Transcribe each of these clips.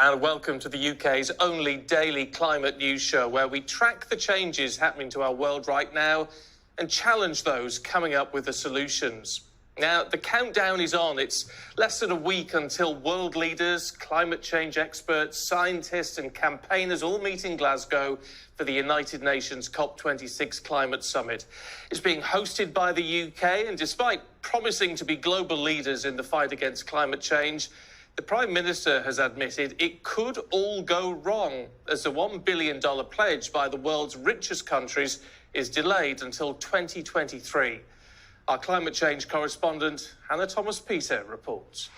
and welcome to the UK's only daily climate news show where we track the changes happening to our world right now and challenge those coming up with the solutions. Now, the countdown is on. It's less than a week until world leaders, climate change experts, scientists and campaigners all meet in Glasgow for the United Nations COP26 Climate Summit. It's being hosted by the UK, and despite promising to be global leaders in the fight against climate change, the Prime Minister has admitted it could all go wrong as the $1 billion pledge by the world's richest countries is delayed until 2023. Our climate change correspondent, Hannah Thomas-Peter, reports.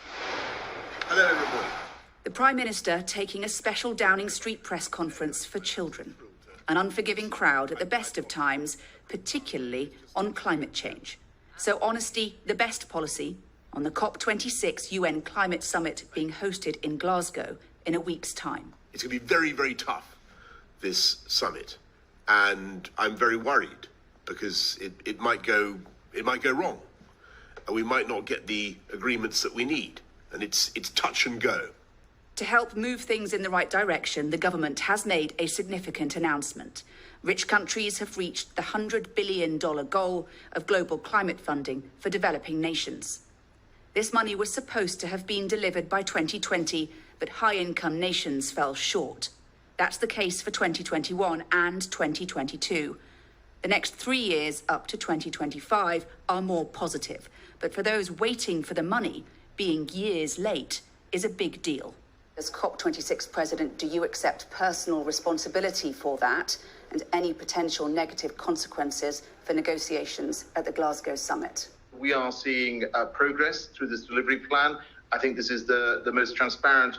Hello, everybody. The Prime Minister taking a special Downing Street press conference for children. An unforgiving crowd at the best of times, particularly on climate change. So honesty, the best policy, on the COP26 UN Climate Summit being hosted in Glasgow in a week's time. It's going to be very, very tough, this summit. And I'm very worried because it might go wrong. And we might not get the agreements that we need. And it's touch and go. To help move things in the right direction, the government has made a significant announcement. Rich countries have reached the $100 billion goal of global climate funding for developing nations. This money was supposed to have been delivered by 2020, but high-income nations fell short. That's the case for 2021 and 2022. The next 3 years, up to 2025, are more positive. But for those waiting for the money, being years late is a big deal. As COP26 President, do you accept personal responsibility for that and any potential negative consequences for negotiations at the Glasgow summit? We are seeing progress through this delivery plan. I think this is the most transparent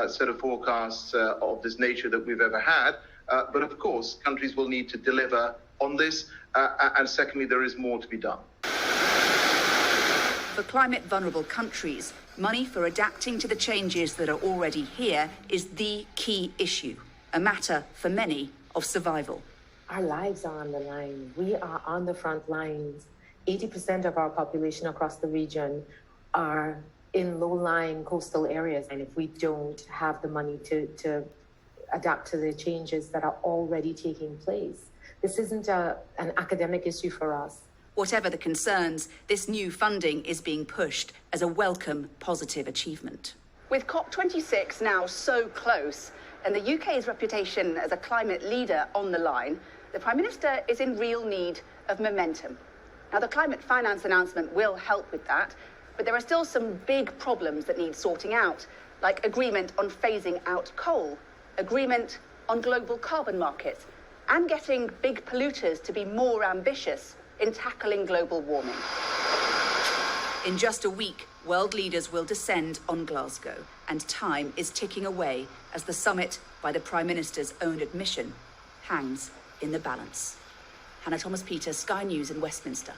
set of forecasts of this nature that we've ever had. But of course, countries will need to deliver on this. And secondly, there is more to be done. For climate vulnerable countries, money for adapting to the changes that are already here is the key issue, a matter for many of survival. Our lives are on the line. We are on the front lines. 80% of our population across the region are in low-lying coastal areas. And if we don't have the money to adapt to the changes that are already taking place, this isn't an academic issue for us. Whatever the concerns, this new funding is being pushed as a welcome, positive achievement. With COP26 now so close and the UK's reputation as a climate leader on the line, the Prime Minister is in real need of momentum. Now, the climate finance announcement will help with that, but there are still some big problems that need sorting out, like agreement on phasing out coal, agreement on global carbon markets, and getting big polluters to be more ambitious in tackling global warming. In just a week, world leaders will descend on Glasgow, and time is ticking away as the summit, by the Prime Minister's own admission, hangs in the balance. Hannah Thomas-Peter, Sky News in Westminster.